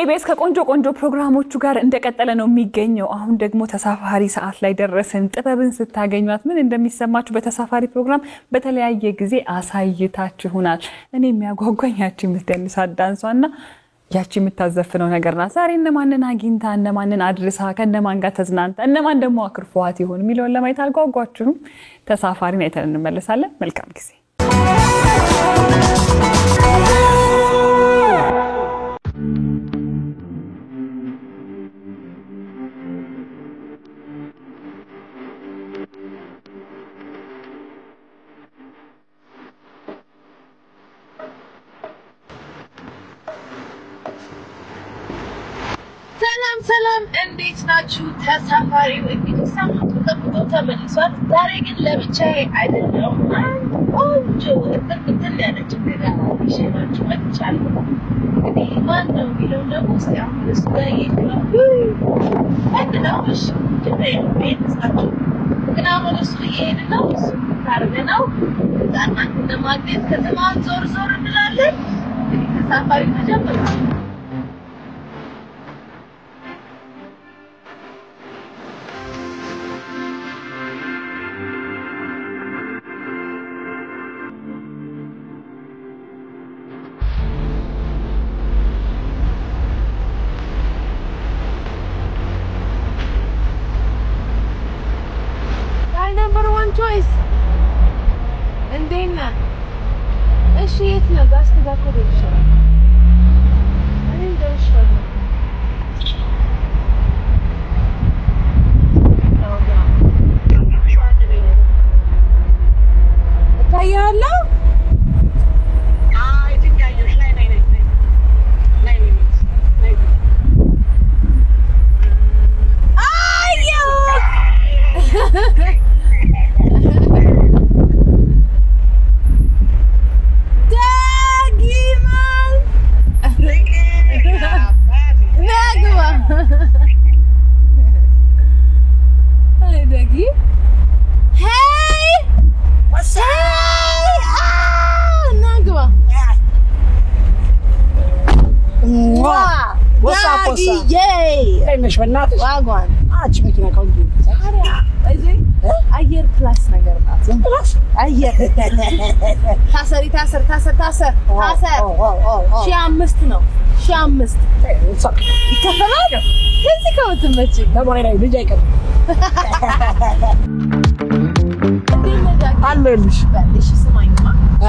ኢቢኤስ ከቆንጆ ፕሮግራሞቹ ጋር እንደቀጠለ ነው የሚገኘው አሁን ደግሞ ተሳፋሪ ሰዓት ላይ ደረሰን ጥበብን ስታገኙት ምን እንደሚሰማችሁ በተሳፋሪ ፕሮግራም በተለያየ ጊዜ አሳይታችሁናል እኔ የሚያጓጓኛችሁ ምትደንሳት ዳንሷና ያቺ የምታዘፍነው ነገርና ዛሬ እነማንን አግኝታ እነማንን አድርሳ ከነማን ጋር ተዝናንታ እነማን ደግሞ አክርፏት ይሆን ሚሊዮን ለማየት አልጓጓችሁም ተሳፋሪን አይተን እንመለሳለን መልካም ጊዜ ሰላም እንዴት ናችሁ ተሳፋሪው እንግዲህ ሳምንት ተጠብቆ ተመልሷል ዛሬ ግን ለብቻዬ አይደለም ቆንጆ እንትን ያለች ነገር ይሽናችሁ መጥቻለሁ እንግዲህ ማን ነው የሚለው ደግሞ እስቲ አሁን እሱ ጋር ይሄዳል አንደኛው እሺ ቤተሰባችሁ ግን አሁን እሱ ይሄን ነው እሱ ታርገናው ዛናት እንደማግኘት ከተማን ዞር እንላለን እንግዲህ ተሳፋሪው ተጀምሯል choice እንደና እሺ የት ነው ጋስተጋኮ ይችላል እኔ ደርሻለሁ ታያለ አይ ትኛየሽ ላይ አዮ ليش بناتش واغوان ماكينه كونجي ايزي اير بلاس ነገር ናት بلاس አየር ታሰሪ ታሰር ሺ 5 ነው ሺ 5 ይከፈላል ከዚህ ከወጥመች ለሞኔ ላይ ልጅ አይቀር አለልሽ ባልሽ ስማኝማ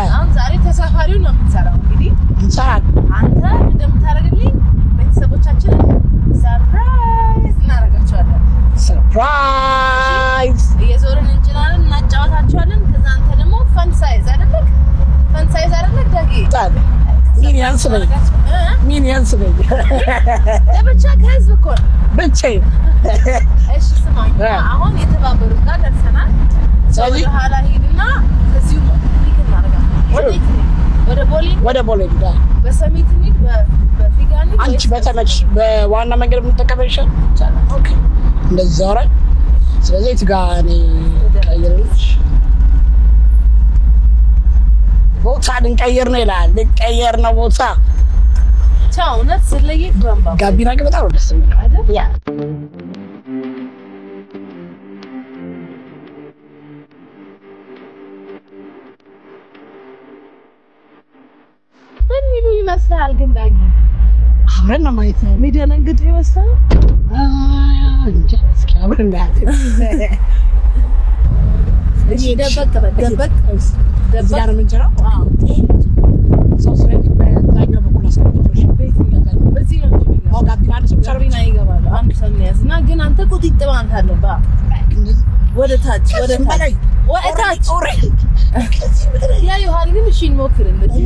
አሁን ዛሬ ተሳፋሪው ነው የምትሰራው እንግዲህ እንሰራለን አንተ እንደምታረግልኝ ቤተሰቦቻችን ሰርፕራይዝ እናረጋቸዋለን ሰርፕራይዝ የዞርን እንጭናለን እናጫወታቸዋለን ከዛ አንተ ደግሞ ፈንሳይዝ አይደለክ ዳጊ ታዲያ ሚኒየንስ ነኝ ለብቻ ከህዝብ እኮ ነው ብቻዬ እሺ ስማኝ አሁን የተባበሩት ጋር ደርሰናል ስለዚህ ኋላ ሄድና ከዚሁ ሊክ እናረጋለን ወደ ቦሌ በሰሚት ኒድ በፊጋኒ አንቺ በተመች በዋና መንገድ የምትጠቀመሽ ኦኬ እንደዛው አይደል ስለዚህ ትጋኔ ቀይርልሽ ቦታ ልንቀይር ነው ይላል ልንቀይር ነው ቦታ ቻው ነት ስለይ ባምባ ጋቢና ግን በጣም ደስ የሚል አይደል ያ ምን ይመስላል ግን ዳጊ አብረን ነው ማለት ነው ሚደነግጥ ይመስላል እንጂ እስኪ አብረን እናያት እሺ ደበቅ ዛሬ ምን ጀራ ሰው ስለዚህ በላይኛው በኩል አስቀምጦሽ በዚህ ነው አው ጋቢና ሰርቢና ይገባል አንድ ሰው ያዝና ግን አንተ ቁጥጥ ማለት አለባ ወደ ታች ያ ዮሐን ግን እሺ እንሞክር እንደዚህ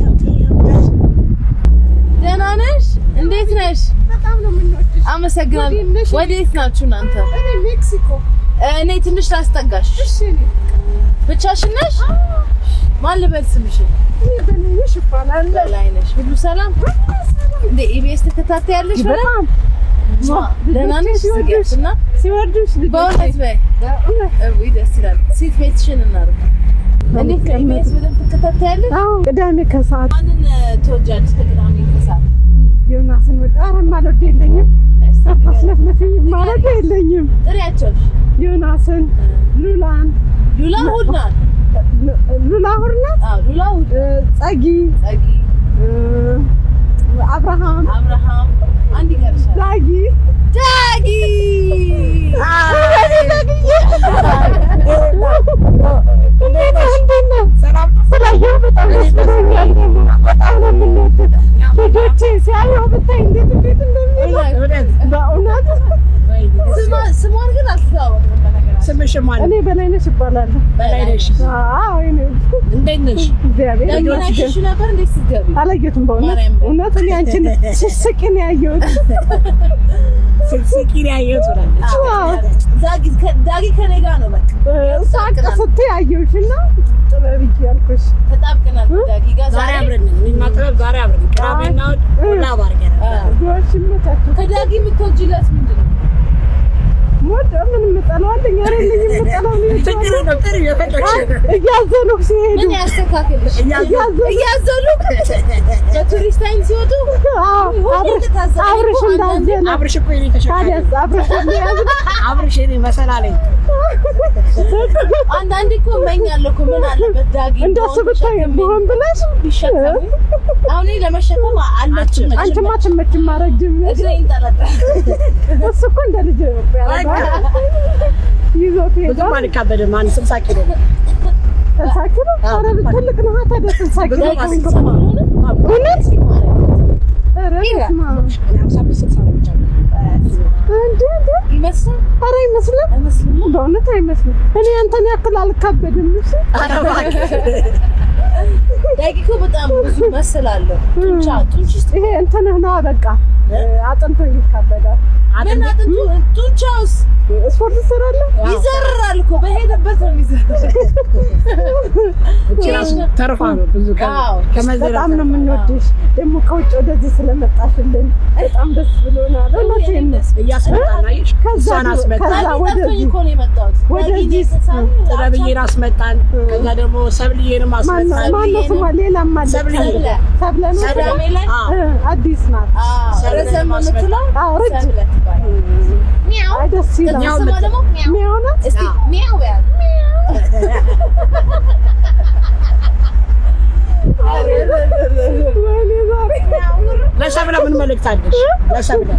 ደህና ነሽ እንዴት ነሽ በጣም ነው የምንወድሽ አመሰግናለሁ ወዴት ናችሁ እናንተ እኔ ሜክሲኮ እኔ ትንሽ ላስጠጋሽ እሺ ብቻሽን ነሽ ማን ልበል ስምሽ እኔ በላይነሽ ይባላል በላይነሽ ሁሉ ሰላም እንዴ ኢቢኤስ ተከታታያለሽ በጣም ደህና ነሽ ሲወዱሽ በእውነት በይ ወይ ደስ ይላል ሲት ቤትሽን እናርግ እንዴት ኢቢኤስ በደንብ ተከታታያለሽ አዎ ቅዳሜ ከሰዓት ማንን ተወጃለሽ ቅዳሜ ከሰዓት ዮናስን በጣም ማለት የለኝም አስለፍለፊ ማለት የለኝም ጥሪያቸው ዮናስን ሉላን ሁድናት ሉላ ሁድናት ሉላ ጸጊ አብርሃም አንድ ይቀርሻል ዳጊ ሰላም ስላየሁ በጣም ደስ ብሎኛል በጣም ነው የምንወደው ልጆቼ ሲያየው ብታይ እንዴት እንደሚሉ በእውነት ስሟን ግን አልተዋወቅንም በነገራችን ስምሽ ማን እኔ በላይነሽ እባላለሁ በላይነሽ አዎ እኔ እንዴት ነሽ እግዚአብሔር ይመስገን ነበር እንዴት ስትገቢ አላየሁትም በእውነት እኔ አንቺን ስስቂ ነው ያየሁት ስስቂ ነው ያየሁት ዳጊ ከኔ ጋር ነው በቃ ሳቅ ስትይ አየሁሽና ጥበብ ያልኩሽ ተጣብቀናል ዳጊ ጋር ዛሬ አብረን እኔና ጥበብ ዛሬ አብረን ቅዳሜና እሑድ ላብ አድርገናል ዶሽ መታችሁ ከዳጊ የምትወጂለት ምንድን ነው ሞት ምን ምጠላውልኝ አይደለም ምጠላው ነው ጥሪ የፈለግሽ እያዘኑ ሲሄዱ ምን ያስተካክልሽ እያዘኑ በቱሪስት ታይም ሲወጡ አብርሽ እንዳዘነ አብርሽ እኮ የኔ ተሸካሪ አብርሽ የኔ መሰላለኝ አንዳንዴ እኮ እመኛለሁ እኮ ምን አለበት ዳጊ እንደሱ ብታይ ቢሆን ብለሽ ቢሸከም አሁን ለመሸከም አልመችም አንቺማ ትመችም ማረጅም እግሬ ይንጠለጠል እሱ እኮ እንደ ልጅ ይዞት ብዙም አልካበድም 60 ኪሎ 60 ኪሎ ኧረ ትልቅ ነው ታዲያ 60 ኪሎ እውነት ኧረ ስማ 55 ነው ብቻ እንዴ ይመስል ኧረ ይመስላል በእውነት አይመስልም እኔ አንተን ያክል አልካበድም እሺ ኧረ እባክህ ዳጊ እኮ በጣም ብዙ መስላለሁ ጡንቻ ይሄ እንትንህ ነው በቃ አጥንቶ ይካበዳል ምን አጥንቱ ጡንቻውስ ስፖርት ትሰራለህ ይዘራል እኮ በሄደበት ነው ይዘራል እቺራስ ተርፋ ነው ብዙ ከመዘራ በጣም ነው የምንወድሽ ደግሞ ከውጭ ወደዚህ ስለመጣሽልን በጣም ደስ ብሎናል እውነቴን ነው እያስመጣን አይሽ ከዛን አስመጣን ከዛ ወደዚህ እኮ ነው የመጣሁት ወደዚህ ጥበብዬ አስመጣን ከዛ ደግሞ ሰብልዬንም አስመጣን ማነው ስሟ ሌላም አለ ሰብለ ነው አዲስ ናት ረዘም የምትለው ረጅም ሚያው ደስ ይላል ስሟ ደግሞ ሚያው ናት እስቲ ሚያው ያል ለሰብለ ምን መልእክት አለሽ ለሰብለ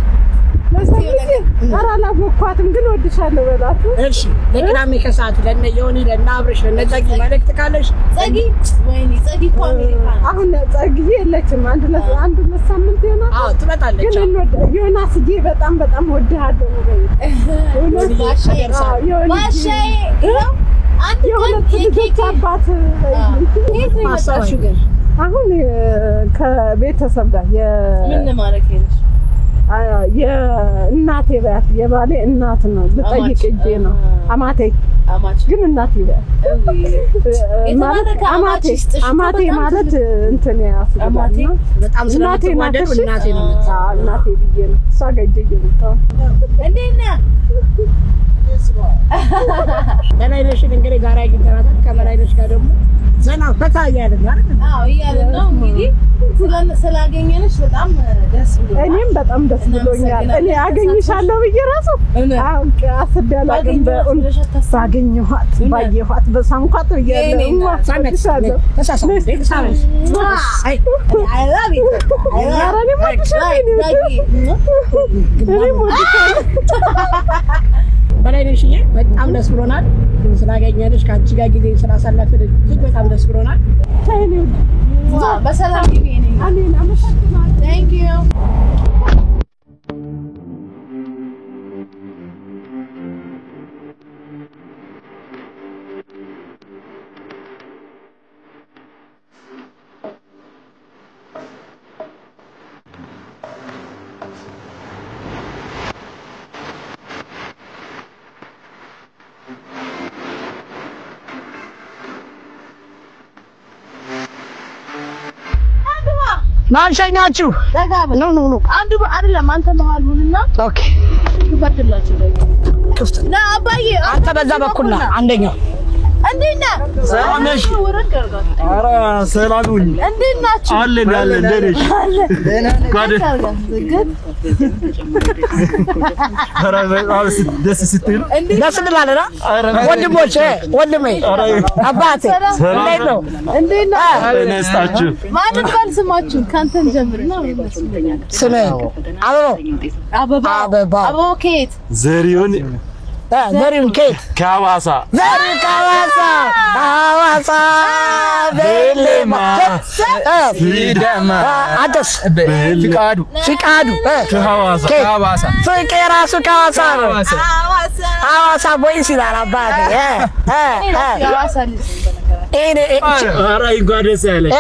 አላወኳትም ግን ወድሻለሁ በላት እሺ ለቅዳሜ ከሰዓት ለነ ዮኒ ለነ አብርሽ ለነ ጸጊ መልእክት ካለሽ ጸጊ ወይኔ ጸጊ እኮ አሜሪካ አሁን ጸጊ የለችም አንድ ሳምንት ይሆናል አዎ ትመጣለች ግን ዮናስዬ በጣም ወድሃለሁ ወይ ባሻዬ አንድ የሁለት ልጆች አባት ማሳሹ ግን አሁን ከቤተሰብ ጋር ምን ማለት ነው የእናቴ ባት የባሌ እናት ነው ልጠይቅ እጄ ነው አማቴ ግን እናቴ ማለት አማቴ ማለት እንትን ያስባል በጣም ስለምትወደድ እናቴ ነው እናቴ ብዬ ነው እሷ ጋር እጄ ነው እንዴት ነህ በላይነሽ እንግዲህ ጋር አግኝተናታል ከበላይነሽ ጋር ደግሞ ዘና ፈታ እያልን አይደል አዎ እያልን ነው እንግዲህ ስላገኘንሽ በጣም ደስ ብሎኛል እኔም በጣም ደስ ብሎኛል እኔ አገኝሻለሁ ብዬ ራሱ አስቤ አላውቅም ባገኘኋት ባየኋት በሳንኳት ብያለሁ በላይነሽዬ በጣም ደስ ብሎናል ስላገኘንሽ ከአንቺ ጋር ጊዜ ስላሳለፍን እጅግ በጣም ደስ ብሎናል በሰላም ግቢ አሜን አመሰግናለሁ Thank you ናንሸኛችሁ ነው አንዱ አይደለም አንተ መሃሉንና ኦኬ ይፈትላችሁ ና አባዬ አንተ በዛ በኩል ና አንደኛው እንዴት ነህ? ሰላም ነሽ? ኧረ ሰላም ሁኚ። እንዴት ናችሁ? አለን እንዴት ነሽ? ኧረ በጣም ደስ ስትል ደስ እንላለን። ወንድሞቼ ወንድሜ አባቴ እንዴት ነው? እንዴት ነው? ተነስታችሁ ማንን ባል ስማችሁ? ካንተን ጀምርና ስሜ አበባ ከየት? ዘሪሁን ከየት? ከሐዋሳ ሐዋሳ ቤሌማ ሲዳማ አንተስ? ፍቃዱ ከሐዋሳ ፍቄ ራሱ ከሐዋሳ ነው። ሐዋሳ ቦይስ ይላል አባቴ። የሐዋሳ ልጅ ኧረ እንኳን ደስ ያለሽ።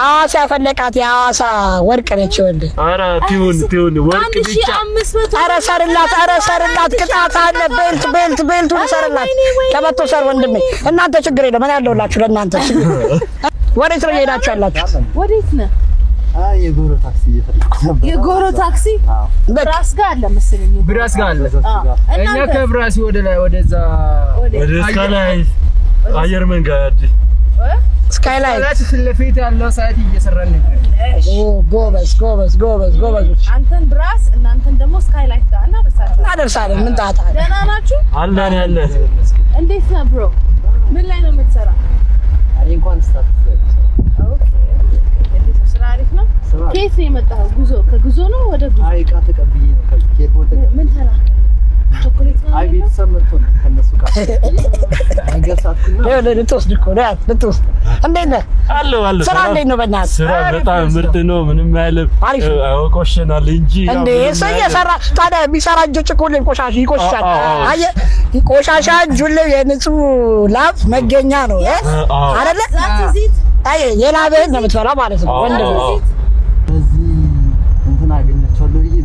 ሐዋሳ ያፈለቃት የሐዋሳ ወርቅ ነች። ወንድ ኧረ ትሁን ወርቅ ብቻ። ኧረ ሰርላት ቅጣት አለ። ቤልቱን ሰርላት። ቀበቶ ሰር ወንድሜ። እናንተ ችግር የለም እኔ ያለሁላችሁ ለእናንተ። ወዴት ነው እየሄዳችሁ ያላችሁ? ወዴት ነህ? የጎሮ ታክሲ እየፈለኩ ነበር። የጎሮ ታክሲ ብራስ ጋር አለ መሰለኝ። ብራስ ጋር አለ። እኛ ከብራስ ወደ ላይ ወደዛ ወደ ስካላይ አየር መንገድ ስካይላይት ፊት ለፊት ያለው ሳይት እየሰራን ነበር። ጎበዝ። አንተን ብራስ እናንተን ደግሞ ስካይላይት ጋር እናደርሳለን። ምን ጣጣ አለ? ደህና ናችሁ? አላን ያለ እንዴት ነህ ብሮ? ምን ላይ ነው የምትሰራ? እኔ እንኳን ስታርት ኦኬ። ስራ አሪፍ ነው። ከየት ነው የመጣኸው? ከጉዞ ነው ወደ ጉዞ? አይ ዕቃ ተቀብዬ ነው ከኤርፖርት። ምን ተላከ? ቾኮሌት ነው? አይ ቤተሰብ መጥቶ ነው ከነሱ ጋር አንገሳኩና ልትወስድ እኮ ነው ልትወስድ። እንዴት ነህ? አለ ስራ እንዴት ነው? በእናትህ ስራ በጣም ምርጥ ነው። ምንም አይልም። ቆሸናል እንጂ እንዴ እሱ እየሰራ ታዲያ የሚሰራ እጆች እኮ ሁሌም ይቆሻል። አየህ ቆሻሻ እጁ ላይ የንጹህ ላብ መገኛ ነው አይደለ? አይ የላብህን ነው የምትበላው ማለት ነው ወንድም። እዚህ እንትን አገኘቻለሁ ብዬ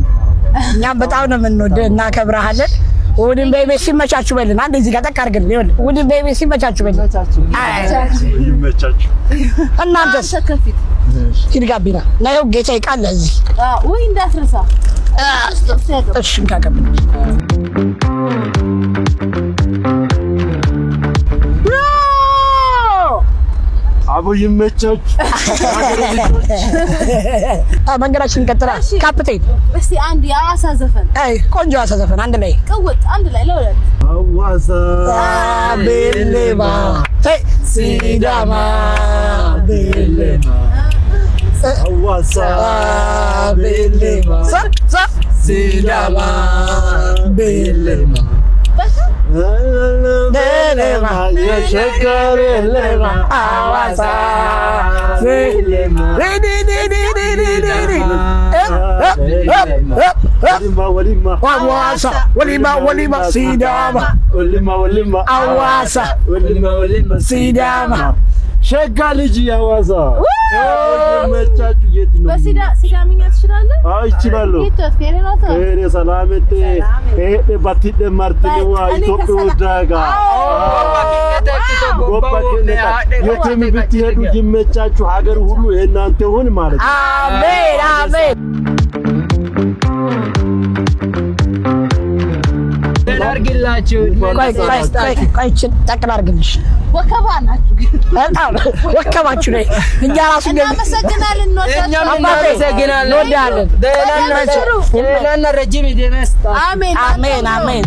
እኛም በጣም ነው የምንወድህ እናከብርሃለን። ውድን ቤቤ ሲመቻችሁ በልን። አንዴ እዚህ ጋር ጠቅ አድርግልን። ይኸውልህ ውድን ቤቤ ሲመቻችሁ በልን። ይመቻችሁ። እናንተስ? ሂድ ጋቢና እና ይኸው ጌታ ይቃል እዚህ ወይ እንዳትረሳ። እሺ እንካቀብል አቦ ይመቻችሁ። መንገዳችን እንቀጥላለን። ካፕቴን እስቲ አንድ የሐዋሳ ዘፈን ቆንጆ ሐዋሳ ዘፈን አንድ ላይ ቅውጥ አንድ ላይ ለወለት ሐዋሳ ቤሌማ ሲዳማ ቤሌማ ሐዋሳ ቤሌማ ሲዳማ ቤሌማ የሸገር የለማ ሐዋሳ ወሊማ ሲዳማ ሐዋሳ ሲዳማ ሸጋ ልጅ ሐዋሳ መቻችሁ የት ነው? በሲዳምኛ ትችላለህ? አይ እችላለሁ። እኔ ሰላምቴ ባቲደ ማርቲኔዋ ኢትዮጵያ ዳጋ የትም ብትሄዱ ይመቻችሁ። ሀገር ሁሉ የእናንተ ይሁን ማለት ነው። አሜን አሜን። አርግላችሁ ቆይ ጠቅል አርግልሽ። ወከባ ናችሁ በጣም ወከባችሁ ነኝ። እኛ ራሱ እናመሰግናለን። እንወዳለን። ደህና ረጅም ይደመስ። አሜን አሜን አሜን።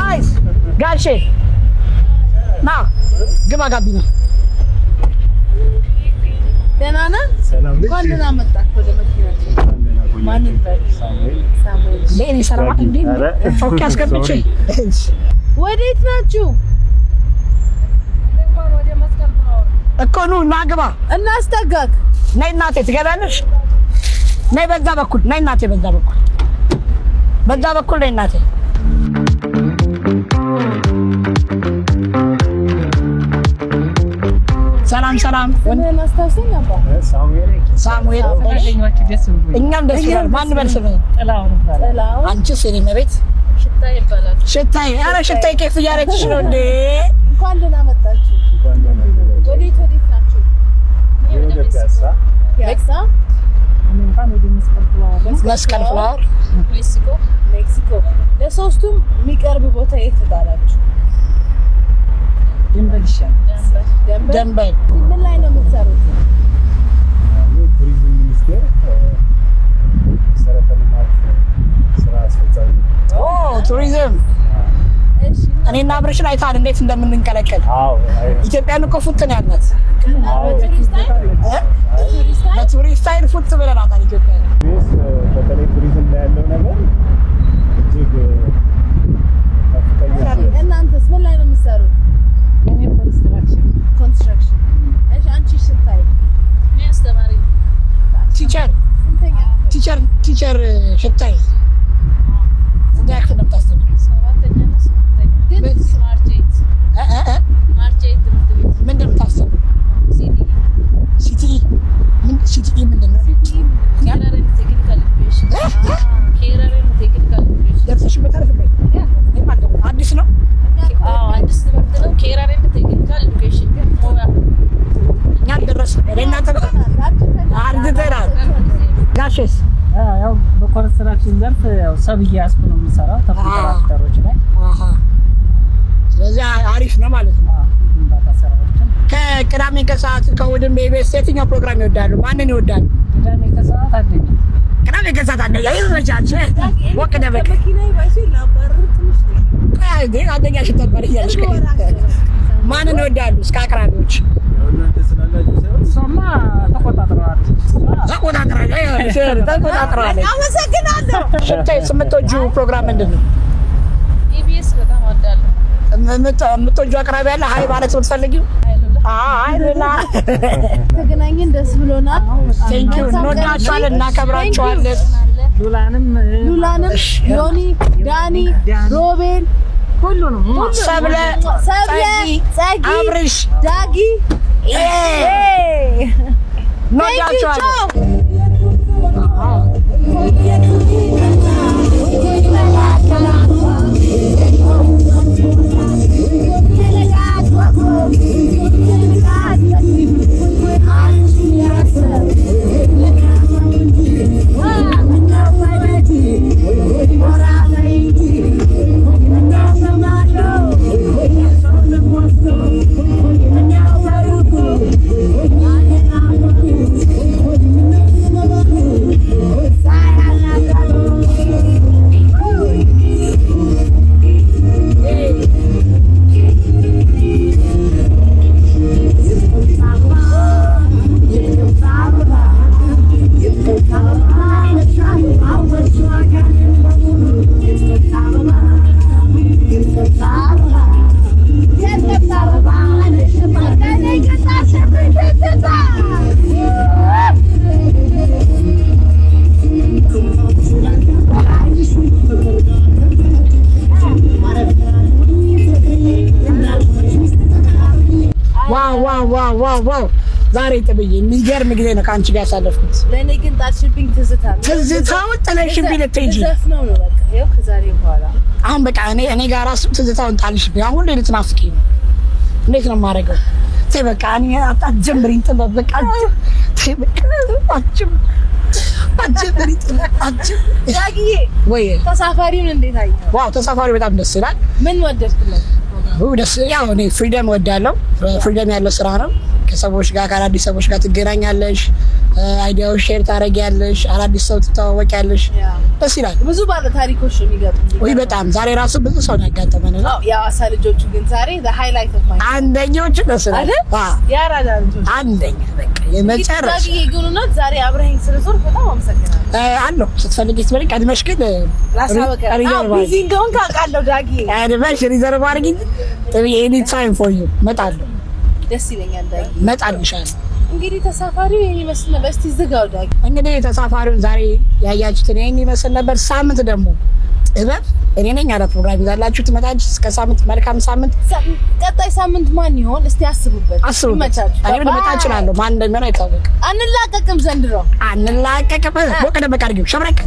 አይስ ጋሼ ና ግባ ጋቢና። ደህና ነህ? እንኳን ደህና መጣህ ወደ መኪናችን። ማን ይባል? ሳሙኤል ለኔ ሰላም እንዴ? ኦኬ አስገብቼ ወዴት ናችሁ? እኮ ኑ ና ግባ። እናስጠጋክ። ነይ እናቴ ትገባለሽ። ነይ በዛ በኩል ነይ እናቴ በዛ በኩል ነይ እናቴ። ሰላም ወንድና አስታውሰኝ አባ ሳሙኤል እኛም ደስ ይላል። ማን በልስም ጥላውን አንቺስ የኔ መቤት ሽታይ ይባላል። ሽታይ ኧረ ሽታይ ከፍ እያለችሽ ነው እንዴ? እንኳን ደህና መጣችሁ። ወዴት ናችሁ? ፒያሳ እንኳን ወደ መስቀል ፍላወር ሜክሲኮ ለሶስቱም የሚቀርብ ቦታ የት ትጣላችሁ? ድንበር ይሻላል። ደንበል ምን ላይ ነው የምትሰሩት? ቱሪዝም ሚኒስቴር መሰረተ ልማት ስራ አስፈጻሚ። ቱሪዝም እሺ እኔና አብረሽ ላይ ታዲያ እንዴት እንደምንንቀለቀል ኢትዮጵያን እኮ ፉትን ያልናት በቱሪስት አይን ፉት ብለናታል ኢትዮጵያ። በተለይ ቱሪዝም ላይ ያለው ነገር እጅግ ከፍተኛ ነው። እናንተስ ምን ላይ ነው የምትሰሩት? እኔ ኮንስትራክሽን። እሺ አንቺ ስታይ እኔ አስተማሪ ቲቸር ስንተኛ? ቲቸር ሽታይ እንዴ አክት ነው ታስተምሩ? ሰባተኛ ነው ስምንተኛ። ግን ማርቼት ትምህርት ቤት ምንድን ነው ታስተምሩ? ሲቲ ምንድን ነው? ኬረርን ቴክኒካል ኤዱኬሽን ደርሰሽበታል ፍቅሬ? አዲስ ነው? አዲስ ትምህርት ነው። ኬረርን ቴክኒካል ኤዱኬሽን እኛ ደረስን። እናንተ አርግተናል። ጋሼስ ያው በኮንስትራክሽን ዘርፍ ያው ሰብ እያስኩ ነው የምሰራው ተኮንትራክተሮች ላይ። ስለዚህ አሪፍ ነው ማለት ነው። ግንባታ ስራዎችን ከቅዳሜ ከሰዓት ከእሑድም በኢቢኤስ የትኛው ፕሮግራም ይወዳሉ? ማንን ይወዳሉ? ቅዳሜ ከሰዓት አንደኛ ቅዳሜ ከሰዓት አንደኛ ይመቻች። ወቅ ደበቅ አንደኛ ሽተባል እያለሽ ማንን ይወዳሉ? እስከ አቅራቢዎች እናንተ ስላላችሁ ሳይሆን እሷማ ተቆጣጥረዋል። ተቆጣጥረዋል። አመሰግናለሁ። ሽታይ የምትወጂው ፕሮግራም ምንድን ነው? ኢቢኤስ በጣም እወዳለሁ። የምትወጂው አቅራቢ ያለ ሀይ ማለት የምትፈልጊው? አይሉላ ተገናኘን፣ ደስ ብሎናል። ቴንኪው። እንወዳችኋለን፣ እናከብራችኋለን። ሉላንም ዮኒ፣ ዳኒ፣ ሮቤል ሁሉንም ሰብለ፣ ጸጊ፣ አብርሽ፣ ዳጊ እንወዳችኋለን። ዋው ዛሬ ጥብዬ የሚገርም ጊዜ ነው ከአንቺ ጋር ያሳለፍኩት። ለእኔ ግን ጣልሽብኝ ትዝታውን ጥለሽብኝ ልትሄጂ ዘፍነው ነው በቃ ይኸው ከዛሬ በኋላ አሁን በቃ እኔ ጋር ራሱ ትዝታውን ጣልሽብኝ። አሁን ሁሌ ልትናፍቂኝ ነው። እንዴት ነው የማደርገው? ተይ በቃ እኔ አትጀምሪኝ ጥበብ በቃ ተይ በቃ አትጀምሪ ጥበብ ዳጊዬ ወይ ተሳፋሪውን እንዴት አየኸው? ዋው ተሳፋሪው በጣም ደስ ይላል። ምን ወደድክለት? ደስ ያው እኔ ፍሪደም ወዳለው ፍሪደም ያለው ስራ ነው። ከሰዎች ጋር ከአዳዲስ ሰዎች ጋር ትገናኛለሽ፣ አይዲያዎች ሼር ታደርጊያለሽ፣ አዳዲስ ሰው ትተዋወቂያለሽ። ደስ ይላል። ብዙ ባለ ታሪኮች ነው የሚገጥሙኝ። ወይ በጣም ዛሬ ራሱ ብዙ ሰው ነው ያጋጠመን። የሐዋሳ ልጆቹ ግን ዛሬ the highlight of my አንደኞቹ ደስ ይላል። የአራዳ ልጆች አንደኛ በቃ የመጨረሻ ዳጊዬ ግኑናት ዛሬ አብረኸኝ ስለዞር በጣም አመሰግናለሁ። አለሁ ስትፈልጊ ስትበልኝ ቀድመሽ ግን ላሳበቀ ቢዚ እንደሆንክ አውቃለሁ ዳጊዬ። ቀድመሽ ሪዘርቭ አድርጊኝ። ኤኒ ታይም ፎር ዩ እመጣለሁ። ደስ ይለኛል ዳጊ። እመጣልሻለሁ። እንግዲህ ተሳፋሪው ይሄን ይመስል ነበር። እስቲ ዝጋው ዳጊ። እንግዲህ ተሳፋሪውን ዛሬ ያያችሁትን ይሄን ይመስል ነበር። ሳምንት ደግሞ ጥበብ እኔ ነኝ አለ ፕሮግራም ይዛላችሁ ትመጣለች። እስከ ሳምንት መልካም ሳምንት። ቀጣይ ሳምንት ማን ይሆን? እስቲ አስቡበት። እኔ ልመጣ እችላለሁ። ማን እንደሚሆን አይታወቅም። አንላቀቅም ዘንድሮ አንላቀቅም። ወቀደ በቃ አድርጊው ሸብረቅ